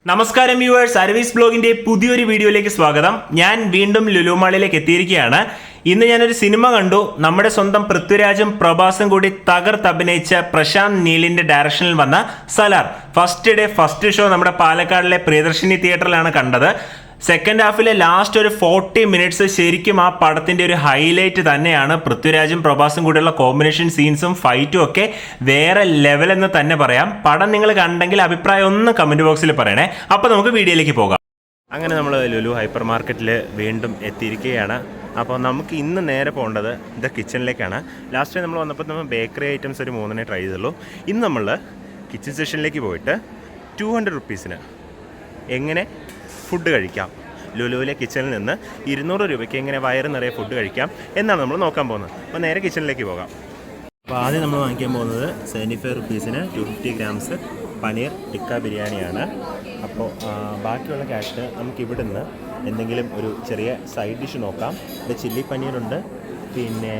നമസ്കാരം viewers, service ബ്ലോഗിന്റെ പുതിയൊരു വീഡിയോയിലേക്ക് സ്വാഗതം. ഞാൻ വീണ്ടും ലുലു മാളിലേക്ക് എത്തിയിരിക്കുകയാണ്. ഇന്ന് ഞാനൊരു സിനിമ കണ്ടു. നമ്മുടെ സ്വന്തം പൃഥ്വിരാജും പ്രഭാസും കൂടി തകർത്തഭിനയിച്ച പ്രശാന്ത് നീലിന്റെ ഡയറക്ഷനിൽ വന്ന സലാർ ഫസ്റ്റ് ഷോ നമ്മുടെ പാലക്കാടിലെ പ്രിയദർശിനി തിയേറ്ററിലാണ് കണ്ടത്. സെക്കൻഡ് ഹാഫിലെ ലാസ്റ്റ് ഒരു 40 മിനിറ്റ്സ് ശരിക്കും ആ പടത്തിന്റെ ഒരു ഹൈലൈറ്റ് തന്നെയാണ്. പൃഥ്വിരാജും പ്രഭാസും കൂടെയുള്ള കോമ്പിനേഷൻ സീൻസും ഫൈറ്റും ഒക്കെ വേറെ ലെവൽ എന്ന് തന്നെ പറയാം. പടം നിങ്ങൾ കണ്ടെങ്കിൽ അഭിപ്രായം ഒന്ന് കമന്റ് ബോക്സിൽ പറയണേ. അപ്പോൾ നമുക്ക് വീഡിയോയിലേക്ക് പോകാം. അങ്ങനെ നമ്മൾ ലുലു ഹൈപ്പർ മാർക്കറ്റിൽ വീണ്ടും എത്തിയിരിക്കുകയാണ്. അപ്പോൾ നമുക്ക് ഇന്ന് നേരെ പോകേണ്ടത് ദ കിച്ചണിലേക്കാണ്. ലാസ്റ്റ് ടൈം നമ്മൾ വന്നപ്പോൾ നമ്മൾ ബേക്കറി ഐറ്റംസ് ഒരു 3 ട്രൈ ചെയ്തുള്ളൂ. ഇന്ന് നമ്മൾ കിച്ചൺ സെക്ഷനിലേക്ക് പോയിട്ട് 200 റുപ്പീസിന് എങ്ങനെ ഫുഡ് കഴിക്കാം, ലുലുവിലെ കിച്ചണിൽ നിന്ന് 200 രൂപയ്ക്ക് എങ്ങനെ വയറ് നിറയെ ഫുഡ് കഴിക്കാം എന്നാണ് നമ്മൾ നോക്കാൻ പോകുന്നത്. അപ്പോൾ നേരെ കിച്ചണിലേക്ക് പോകാം. അപ്പോൾ ആദ്യം നമ്മൾ വാങ്ങിക്കാൻ പോകുന്നത് 75 റുപ്പീസിന് 250 ഗ്രാംസ് പനീർ ടിക്ക ബിരിയാണിയാണ്. അപ്പോൾ ബാക്കിയുള്ള ക്യാഷിന് നമുക്ക് ഇവിടുന്ന് എന്തെങ്കിലും ഒരു ചെറിയ സൈഡ് ഡിഷ് നോക്കാം. ഇവിടെ ചില്ലി പനീറുണ്ട്, പിന്നെ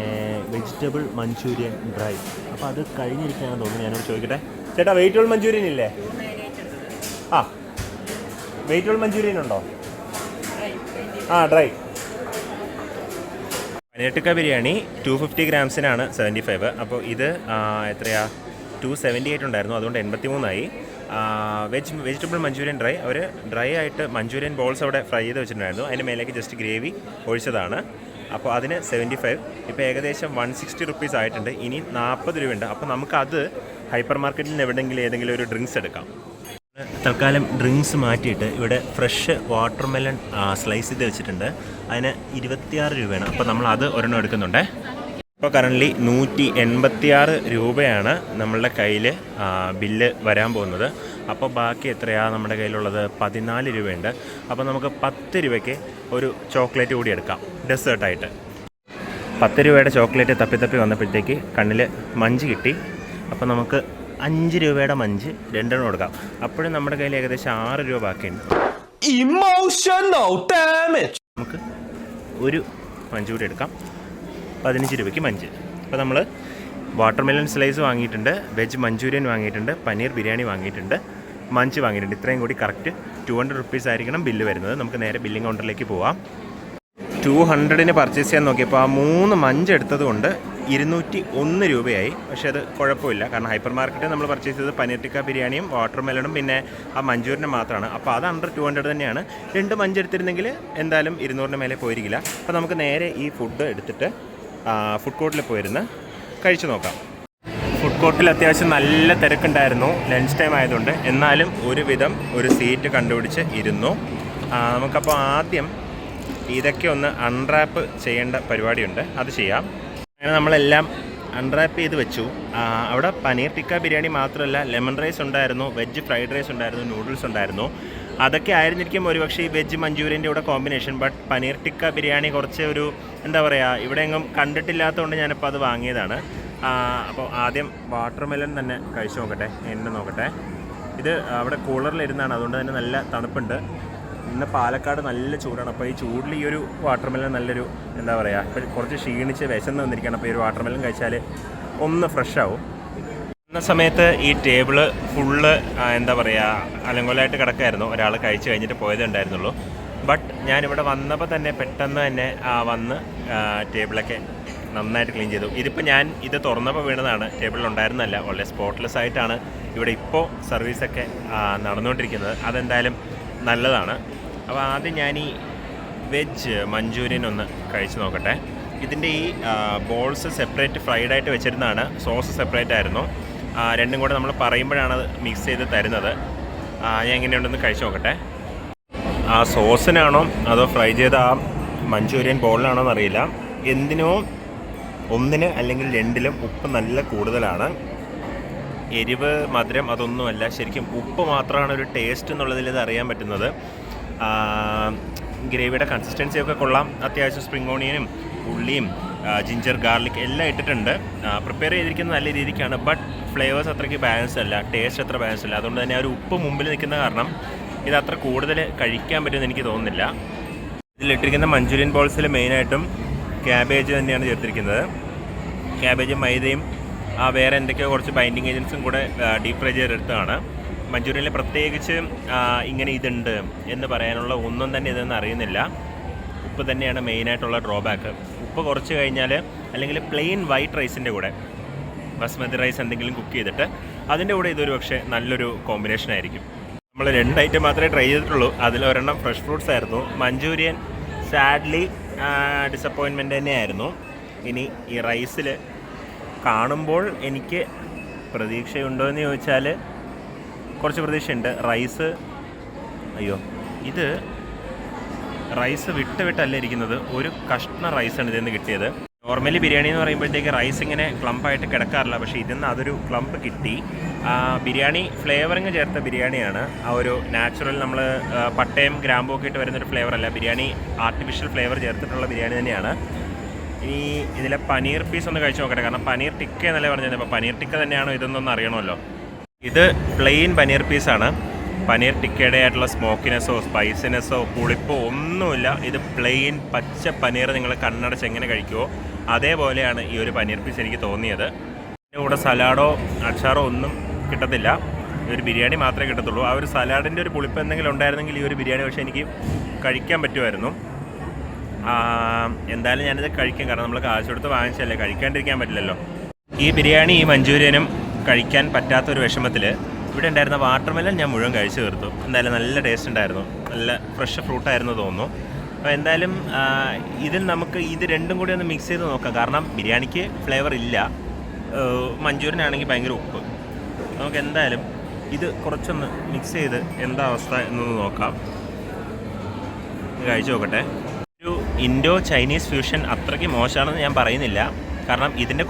വെജിറ്റബിൾ മഞ്ചൂരിയൻ ഡ്രൈ. അപ്പോൾ അത് കഴിഞ്ഞിരിക്കുകയാണെന്ന് തോന്നുന്നു. ഞാനോട് ചോദിക്കട്ടെ, ചേട്ടാ വെജിറ്റബിൾ മഞ്ചൂരിയൻ ഇല്ലേ? വെജിറ്റബിൾ മഞ്ചൂരിയൻ ഉണ്ടോ? ഡ്രൈ. പനീർ ടിക്ക ബിരിയാണി 250 ഗ്രാംസിനാണ് 75. അപ്പോൾ ഇത് എത്രയാ 278 ഉണ്ടായിരുന്നു, അതുകൊണ്ട് 83 ആയി. വെജിറ്റബിൾ മഞ്ചൂരിയൻ ഡ്രൈ, അവർ ഡ്രൈ ആയിട്ട് മഞ്ചൂരിയൻ ബോൾസ് അവിടെ ഫ്രൈ ചെയ്ത് വെച്ചിട്ടുണ്ടായിരുന്നു. അതിന് മേലേക്ക് ജസ്റ്റ് ഗ്രേവി ഒഴിച്ചതാണ്. അപ്പോൾ അതിന് 75. ഇപ്പോൾ ഏകദേശം 160 റുപ്പീസ് ആയിട്ടുണ്ട്. ഇനി 40 രൂപയുണ്ട്. അപ്പോൾ നമുക്കത് ഹൈപ്പർ മാർക്കറ്റിൽ നിന്ന് എവിടെയെങ്കിലും ഏതെങ്കിലും ഒരു ഡ്രിങ്ക്സ് എടുക്കാം. തൽക്കാലം ഡ്രിങ്ക്സ് മാറ്റിയിട്ട് ഇവിടെ ഫ്രഷ് വാട്ടർമെലൺ സ്ലൈസ് ചെയ്ത് വെച്ചിട്ടുണ്ട്. അതിന് 26 രൂപയാണ്. അപ്പോൾ നമ്മൾ അത് ഒരെണ്ണം എടുക്കുന്നുണ്ട്. ഇപ്പോൾ കറൻ്റ്ലി 186 രൂപയാണ് നമ്മളുടെ കയ്യിൽ ബില്ല് വരാൻ പോകുന്നത്. അപ്പോൾ ബാക്കി എത്രയാണ് നമ്മുടെ കയ്യിലുള്ളത്? 14 രൂപയുണ്ട്. അപ്പോൾ നമുക്ക് 10 രൂപയ്ക്ക് ഒരു ചോക്ലേറ്റ് കൂടി എടുക്കാം ഡെസേർട്ടായിട്ട്. 10 രൂപയുടെ ചോക്ലേറ്റ് തപ്പി വന്നപ്പോഴത്തേക്ക് കണ്ണിൽ മഞ്ച് കിട്ടി. അപ്പോൾ നമുക്ക് 5 രൂപയുടെ മഞ്ച് 2 കൊടുക്കാം. അപ്പോഴും നമ്മുടെ കയ്യിൽ ഏകദേശം 6 രൂപ ബാക്കിയുണ്ട്. നമുക്ക് ഒരു മഞ്ച് കൂടി എടുക്കാം. 15 രൂപയ്ക്ക് മഞ്ച്. അപ്പോൾ നമ്മൾ വാട്ടർമെലൺ സ്ലൈസ് വാങ്ങിയിട്ടുണ്ട്, വെജ് മഞ്ചൂരിയൻ വാങ്ങിയിട്ടുണ്ട്, പനീർ ബിരിയാണി വാങ്ങിയിട്ടുണ്ട്, മഞ്ച് വാങ്ങിയിട്ടുണ്ട്. ഇത്രയും കൂടി കറക്റ്റ് 200 റുപ്പീസ് ആയിരിക്കണം ബില്ല് വരുന്നത്. നമുക്ക് നേരെ ബില്ലിംഗ് കൗണ്ടറിലേക്ക് പോവാം. 200-ന് പർച്ചേസ് ചെയ്യാൻ നോക്കിയപ്പോൾ ആ 3 മഞ്ച് എടുത്തത് കൊണ്ട് 201 രൂപയായി. പക്ഷേ അത് കുഴപ്പമില്ല, കാരണം ഹൈപ്പർ മാർക്കറ്റിൽ നമ്മൾ പർച്ചേസ് ചെയ്തത് പനീർ ടിക്ക ബിരിയാണിയും വാട്ടർമെലണും പിന്നെ ആ മഞ്ചൂരിനും മാത്രമാണ്. അപ്പോൾ അത് അണ്ടർ 200 തന്നെയാണ്. 2 മഞ്ച് എടുത്തിരുന്നെങ്കിൽ എന്തായാലും 200-ന് മേലെ പോയിരിക്കില്ല. അപ്പോൾ നമുക്ക് നേരെ ഈ ഫുഡ് എടുത്തിട്ട് ഫുഡ് കോർട്ടിൽ പോയിരുന്ന് കഴിച്ചു നോക്കാം. ഫുഡ് കോർട്ടിൽ അത്യാവശ്യം നല്ല തിരക്കുണ്ടായിരുന്നു, ലഞ്ച് ടൈം ആയതുകൊണ്ട്. എന്നാലും ഒരുവിധം ഒരു സീറ്റ് കണ്ടുപിടിച്ച് ഇരുന്നു. നമുക്കപ്പോൾ ആദ്യം ഇതൊക്കെ ഒന്ന് അൺറാപ്പ് ചെയ്യേണ്ട പരിപാടിയുണ്ട്, അത് ചെയ്യാം. അങ്ങനെ നമ്മളെല്ലാം അൺറാപ്പ് ചെയ്ത് വെച്ചു. അവിടെ പനീർ ടിക്ക ബിരിയാണി മാത്രമല്ല, ലെമൺ റൈസ് ഉണ്ടായിരുന്നു, വെജ് ഫ്രൈഡ് റൈസ് ഉണ്ടായിരുന്നു, നൂഡിൽസ് ഉണ്ടായിരുന്നു. അതൊക്കെ ആയിരുന്നിരിക്കും ഒരുപക്ഷെ ഈ വെജ് മഞ്ചൂരിയൻ്റെ കൂടെ കോമ്പിനേഷൻ. ബട്ട് പനീർ ടിക്ക ബിരിയാണി കുറച്ച് ഒരു എന്താ പറയുക, ഇവിടെ എങ്ങും കണ്ടിട്ടില്ലാത്തതുകൊണ്ട് ഞാനിപ്പോൾ അത് വാങ്ങിയതാണ്. അപ്പോൾ ആദ്യം വാട്ടർമെലൺ തന്നെ കഴിച്ചു നോക്കട്ടെ, എന്നെ നോക്കട്ടെ. ഇത് അവിടെ കൂളറിലിരുന്നാണ്, അതുകൊണ്ട് തന്നെ നല്ല തണുപ്പുണ്ട്. ഇന്ന് പാലക്കാട് നല്ല ചൂടാണ്. അപ്പോൾ ഈ ചൂടിൽ ഈ ഒരു വാട്ടർമെലൺ നല്ലൊരു എന്താ പറയുക, ഇപ്പോൾ കുറച്ച് ക്ഷീണിച്ച് വിശന്ന് വന്നിരിക്കുകയാണ്. അപ്പോൾ ഈ ഒരു വാട്ടർമെലൺ കഴിച്ചാൽ ഒന്ന് ഫ്രഷ് ആവും. എന്ന സമയത്ത് ഈ ടേബിള് ഫുള്ള് എന്താ പറയുക, അലങ്കോലമായിട്ട് കിടക്കായിരുന്നു. ഒരാൾ കഴിച്ച് കഴിഞ്ഞിട്ട് പോയതേ ഉണ്ടായിരുന്നുള്ളൂ. ബട്ട് ഞാനിവിടെ വന്നപ്പോൾ തന്നെ പെട്ടെന്ന് തന്നെ വന്ന് ടേബിളൊക്കെ നന്നായിട്ട് ക്ലീൻ ചെയ്തു. ഇതിപ്പോൾ ഞാൻ ഇത് തുറന്നപ്പോൾ വീണതാണ്, ടേബിളിലുണ്ടായിരുന്നല്ല. വളരെ സ്പോട്ട്ലെസ് ആയിട്ടാണ് ഇവിടെ ഇപ്പോൾ സർവീസൊക്കെ നടന്നുകൊണ്ടിരിക്കുന്നത്. അതെന്തായാലും നല്ലതാണ്. അപ്പോൾ ആദ്യം ഞാൻ ഈ വെജ് മഞ്ചൂരിയൻ ഒന്ന് കഴിച്ച് നോക്കട്ടെ. ഇതിൻ്റെ ഈ ബോൾസ് സെപ്പറേറ്റ് ഫ്രൈഡായിട്ട് വെച്ചിരുന്നതാണ്, സോസ് സെപ്പറേറ്റ് ആയിരുന്നു. രണ്ടും കൂടെ നമ്മൾ പറയുമ്പോഴാണ് അത് മിക്സ് ചെയ്ത് തരുന്നത്. ഞാൻ എങ്ങനെയുണ്ടെന്ന് കഴിച്ച് നോക്കട്ടെ. ആ സോസിനാണോ അതോ ഫ്രൈ ചെയ്ത ആ മഞ്ചൂരിയൻ ബോളിനാണോ എന്നറിയില്ല. എന്തിനോ ഒന്നിന് അല്ലെങ്കിൽ രണ്ടിലും ഉപ്പ് നല്ല കൂടുതലാണ്. എരിവ് മധുരം അതൊന്നുമല്ല, ശരിക്കും ഉപ്പ് മാത്രമാണ് ഒരു ടേസ്റ്റ് എന്നുള്ളതിൽ ഇത് അറിയാൻ പറ്റുന്നത്. ഗ്രേവിയുടെ കൺസിസ്റ്റൻസിയൊക്കെ കൊള്ളാം. അത്യാവശ്യം സ്പ്രിംഗ് ഓണിയനും ഉള്ളിയും ജിഞ്ചർ ഗാർലിക് എല്ലാം ഇട്ടിട്ടുണ്ട്. പ്രിപ്പയർ ചെയ്തിരിക്കുന്നത് നല്ല രീതിക്കാണ്. ബട്ട് ഫ്ലേവേഴ്സ് അത്രയ്ക്ക് ബാലൻസ് അല്ല, ടേസ്റ്റ് അത്ര ബാലൻസ് അല്ല. അതുകൊണ്ട് തന്നെ ആ ഒരു ഉപ്പ് മുമ്പിൽ നിൽക്കുന്ന കാരണം ഇത് അത്ര കൂടുതൽ കഴിക്കാൻ പറ്റുമെന്ന് എനിക്ക് തോന്നുന്നില്ല. ഇതിലിട്ടിരിക്കുന്ന മഞ്ചൂരിയൻ ബോൾസിൽ മെയിനായിട്ടും ക്യാബേജ് തന്നെയാണ് ചേർത്തിരിക്കുന്നത്. ക്യാബേജും മൈദയും വേറെ എന്തൊക്കെയോ കുറച്ച് ബൈൻഡിങ് ഏജൻസും കൂടെ ഡീപ്പ് ഫ്രൈ ചെയ്തെടുത്തതാണ്. മഞ്ചൂരിയനിൽ പ്രത്യേകിച്ച് ഇങ്ങനെ ഇതുണ്ട് എന്ന് പറയാനുള്ള ഒന്നും തന്നെ ഇതെന്ന് അറിയുന്നില്ല. ഉപ്പ് തന്നെയാണ് മെയിനായിട്ടുള്ള ഡ്രോബാക്ക്. ഉപ്പ് കുറച്ച് കഴിഞ്ഞാൽ അല്ലെങ്കിൽ പ്ലെയിൻ വൈറ്റ് റൈസിൻ്റെ കൂടെ ബസ്മതി റൈസ് എന്തെങ്കിലും കുക്ക് ചെയ്തിട്ട് അതിൻ്റെ കൂടെ ഇതൊരു പക്ഷേ നല്ലൊരു കോമ്പിനേഷൻ ആയിരിക്കും. നമ്മൾ 2 ഐറ്റം മാത്രമേ ട്രൈ ചെയ്തിട്ടുള്ളൂ. അതിലൊരെണ്ണം ഫ്രഷ് ഫ്രൂട്ട്സ് ആയിരുന്നു. മഞ്ചൂരിയൻ സാഡ്ലി ഡിസപ്പോയിൻമെൻ്റ് തന്നെയായിരുന്നു. ഇനി ഈ റൈസിൽ കാണുമ്പോൾ എനിക്ക് പ്രതീക്ഷയുണ്ടോ എന്ന് ചോദിച്ചാൽ കുറച്ച് പ്രതീക്ഷയുണ്ട്. ഇത് റൈസ് വിട്ടല്ല ഇരിക്കുന്നത്. ഒരു കഷ്ണ റൈസാണ് ഇതിൽ നിന്ന് കിട്ടിയത്. നോർമലി ബിരിയാണി എന്ന് പറയുമ്പോഴത്തേക്ക് റൈസ് ഇങ്ങനെ ക്ലമ്പായിട്ട് കിടക്കാറില്ല. പക്ഷേ ഇതിൽ നിന്ന് അതൊരു ക്ലമ്പ് കിട്ടി. ബിരിയാണി ഫ്ലേവറിങ് ചേർത്ത ബിരിയാണിയാണ്. ആ ഒരു നാച്ചുറൽ നമ്മൾ പട്ടയം ഗ്രാമ്പൂ ഒക്കെ ഇട്ട് വരുന്നൊരു ഫ്ലേവറല്ല. ബിരിയാണി ആർട്ടിഫിഷ്യൽ ഫ്ലേവർ ചേർത്തിട്ടുള്ള ബിരിയാണി തന്നെയാണ്. ഇനി ഇതിലെ പനീർ പീസ് ഒന്ന് കഴിച്ച് നോക്കട്ടെ. കാരണം പനീർ ടിക്ക എന്നല്ലേ പറഞ്ഞത്. അപ്പോൾ പനീർ ടിക്ക തന്നെയാണോ ഇതൊന്നൊന്ന് അറിയണമല്ലോ. ഇത് പ്ലെയിൻ പനീർ പീസാണ്. പനീർ ടിക്കയുടെ ആയിട്ടുള്ള സ്മോക്കിനെസ്സോ സ്പൈസിനെസ്സോ പുളിപ്പോ ഒന്നുമില്ല. ഇത് പ്ലെയിൻ പച്ച പനീർ നിങ്ങൾ കണ്ണടച്ച് എങ്ങനെ കഴിക്കുമോ അതേപോലെയാണ് ഈ ഒരു പനീർ പീസ് എനിക്ക് തോന്നിയത്. ഇതിൻ്റെ കൂടെ സലാഡോ അച്ചാറോ ഒന്നും കിട്ടത്തില്ല. ഈ ഒരു ബിരിയാണി മാത്രമേ കിട്ടത്തുള്ളൂ. ആ ഒരു സലാഡിൻ്റെ ഒരു പുളിപ്പ് എന്തെങ്കിലും ഉണ്ടായിരുന്നെങ്കിൽ ഈ ഒരു ബിരിയാണി പക്ഷേ എനിക്ക് കഴിക്കാൻ പറ്റുമായിരുന്നു. എന്തായാലും ഞാനിത് കഴിക്കും. കാരണം നമ്മൾ കാശ് കൊടുത്ത് വാങ്ങിച്ചല്ലേ, കഴിക്കാണ്ടിരിക്കാൻ പറ്റില്ലല്ലോ. ഈ ബിരിയാണി ഈ മഞ്ചൂരിയനും കഴിക്കാൻ പറ്റാത്തൊരു വിഷമത്തിൽ ഇവിടെ ഉണ്ടായിരുന്ന വാട്ടർമെലൺ ഞാൻ മുഴുവൻ കഴിച്ചു തീർത്തു. എന്തായാലും നല്ല ടേസ്റ്റ് ഉണ്ടായിരുന്നു. നല്ല ഫ്രഷ് ഫ്രൂട്ടായിരുന്നു തോന്നുന്നു. അപ്പോൾ എന്തായാലും ഇതിൽ നമുക്ക് ഇത് രണ്ടും കൂടി ഒന്ന് മിക്സ് ചെയ്ത് നോക്കാം. കാരണം ബിരിയാണിക്ക് ഫ്ലേവർ ഇല്ല, മഞ്ചൂരിയനാണെങ്കിൽ ഭയങ്കര ഉപ്പ്. നമുക്ക് എന്തായാലും ഇത് കുറച്ചൊന്ന് മിക്സ് ചെയ്ത് എന്താ അവസ്ഥ എന്നൊന്ന് നോക്കാം. കഴിച്ചു നോക്കട്ടെ. ഒരു ഇൻഡോ ചൈനീസ് ഫ്യൂഷൻ അത്രയ്ക്ക് മോശമാണെന്ന് ഞാൻ പറയുന്നില്ല. കാരണം ഇതിൻ്റെ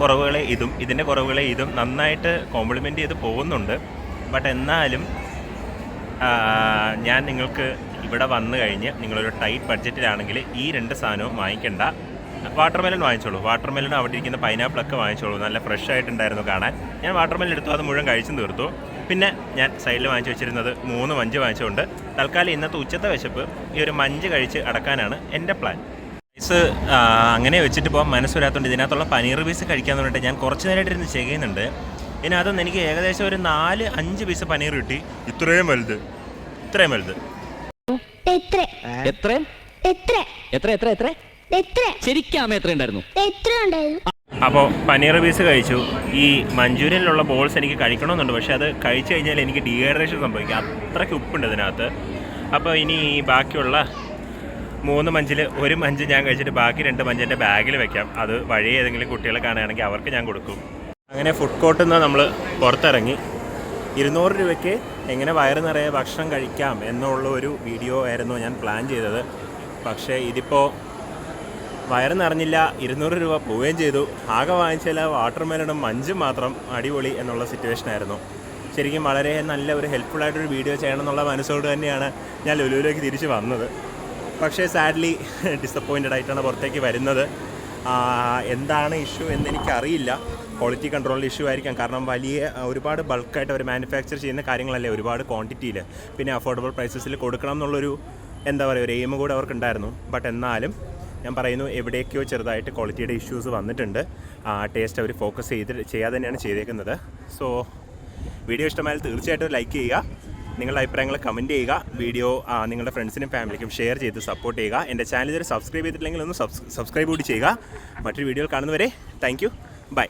കുറവുകളെ ഇതും നന്നായിട്ട് കോംപ്ലിമെൻ്റ് ചെയ്ത് പോകുന്നുണ്ട്. ബട്ട് എന്നാലും ഞാൻ നിങ്ങൾക്ക് ഇവിടെ വന്നു കഴിഞ്ഞ് നിങ്ങളൊരു ടൈറ്റ് ബഡ്ജറ്റിലാണെങ്കിൽ ഈ 2 സാധനവും വാങ്ങിക്കേണ്ട. വാട്ടർമെലൺ വാങ്ങിച്ചോളൂ. വാട്ടർമെലൺ അവിടെ ഇരിക്കുന്ന പൈനാപ്പിളൊക്കെ വാങ്ങിച്ചോളൂ. നല്ല ഫ്രഷ് ആയിട്ടുണ്ടായിരുന്നു കാണാൻ. ഞാൻ വാട്ടർമെലൺ എടുത്തു, അത് മുഴുവൻ കഴിച്ചും തീർത്തു. പിന്നെ ഞാൻ സൈഡിൽ വാങ്ങിച്ചു വെച്ചിരുന്നത് 3 മഞ്ച് വാങ്ങിച്ചുകൊണ്ട് തൽക്കാലം ഇന്നത്തെ ഉച്ചത്തെ വിശപ്പ് ഈ ഒരു മഞ്ച് കഴിച്ച് അടക്കാനാണ് എൻ്റെ പ്ലാൻ. റൈസ് അങ്ങനെ വെച്ചിട്ട് പോകാൻ മനസ്സുവരാത്തതുകൊണ്ട് ഇതിനകത്തുള്ള പനീർ പീസ് കഴിക്കാമെന്ന് പറഞ്ഞിട്ട് ഞാൻ കുറച്ച് നേരമായിട്ടിരുന്ന് ചെയ്യുന്നുണ്ട്. ഇനി അതൊന്നും എനിക്ക് ഏകദേശം ഒരു 4-5 പീസ് പനീർ കിട്ടി. ഇത്രയും വലുത്. അപ്പോൾ പനീർ പീസ് കഴിച്ചു. ഈ മഞ്ചൂരിയനിലുള്ള ബോൾസ് എനിക്ക് കഴിക്കണമെന്നുണ്ട്. പക്ഷെ അത് കഴിച്ചു കഴിഞ്ഞാൽ എനിക്ക് ഡീഹൈഡ്രേഷൻ സംഭവിക്കും. അത്രയ്ക്ക് ഉപ്പുണ്ട് ഇതിനകത്ത്. അപ്പോൾ ഇനി ബാക്കിയുള്ള 3 മഞ്ചിൽ 1 മഞ്ച് ഞാൻ കഴിച്ചിട്ട് ബാക്കി 2 മഞ്ച് എൻ്റെ ബാഗിൽ വെക്കാം. അത് വഴി ഏതെങ്കിലും കുട്ടികളെ കാണുകയാണെങ്കിൽ അവർക്ക് ഞാൻ കൊടുക്കും. അങ്ങനെ ഫുഡ് കോർട്ടിൽ നിന്ന് നമ്മൾ പുറത്തിറങ്ങി 200 രൂപയ്ക്ക് എങ്ങനെ വയറ് നിറയെ ഭക്ഷണം കഴിക്കാം എന്നുള്ള ഒരു വീഡിയോ ആയിരുന്നു ഞാൻ പ്ലാൻ ചെയ്തത്. പക്ഷേ ഇതിപ്പോൾ വയറ് നിറഞ്ഞില്ല, 200 രൂപ പോവുകയും ചെയ്തു. ആകെ വാങ്ങിച്ചാൽ വാട്ടർമെലണും മഞ്ചും മാത്രം അടിപൊളി എന്നുള്ള സിറ്റുവേഷൻ ആയിരുന്നു. ശരിക്കും വളരെ നല്ല ഒരു ഹെൽപ്ഫുള്ളായിട്ടൊരു വീഡിയോ ചെയ്യണം എന്നുള്ള മനസ്സോട് തന്നെയാണ് ഞാൻ ലുലുവിലേക്ക് തിരിച്ച് വന്നത്. പക്ഷേ സാഡ്ലി ഡിസപ്പോയിൻറ്റഡ് ആയിട്ടാണ് പുറത്തേക്ക് വരുന്നത്. എന്താണ് ഇഷ്യൂ എന്നെനിക്കറിയില്ല. ക്വാളിറ്റി കൺട്രോൾ ഇഷ്യൂ ആയിരിക്കാം. കാരണം ഒരുപാട് ബൾക്കായിട്ട് അവർ മാനുഫാക്ചർ ചെയ്യുന്ന കാര്യങ്ങളല്ലേ, ഒരുപാട് ക്വാണ്ടിറ്റിയിൽ, പിന്നെ അഫോർഡബിൾ പ്രൈസസിൽ കൊടുക്കണം എന്നുള്ളൊരു ഒരു എയിം കൂടെ അവർക്കുണ്ടായിരുന്നു. ബട്ട് എന്നാലും ഞാൻ പറയുന്നു, എവിടേക്കോ ചെറുതായിട്ട് ക്വാളിറ്റിയുടെ ഇഷ്യൂസ് വന്നിട്ടുണ്ട്. ടേസ്റ്റ് അവർ ഫോക്കസ് ചെയ്യാതെ തന്നെയാണ് ചെയ്തേക്കുന്നത്. സോ വീഡിയോ ഇഷ്ടമായാൽ തീർച്ചയായിട്ടും ലൈക്ക് ചെയ്യുക. നിങ്ങളുടെ അഭിപ്രായങ്ങൾ കമൻറ്റ് ചെയ്യുക. വീഡിയോ നിങ്ങളുടെ ഫ്രണ്ട്സിനും ഫാമിലിക്കും ഷെയർ ചെയ്ത് സപ്പോർട്ട് ചെയ്യുക. എൻ്റെ ചാനൽ ഇതുവരെ സബ്സ്ക്രൈബ് ചെയ്തിട്ടില്ലെങ്കിൽ ഒന്ന് സബ്സ്ക്രൈബ് കൂടി ചെയ്യുക. മറ്റൊരു വീഡിയോയിൽ കാണുന്നവരെ താങ്ക് യു, ബൈ.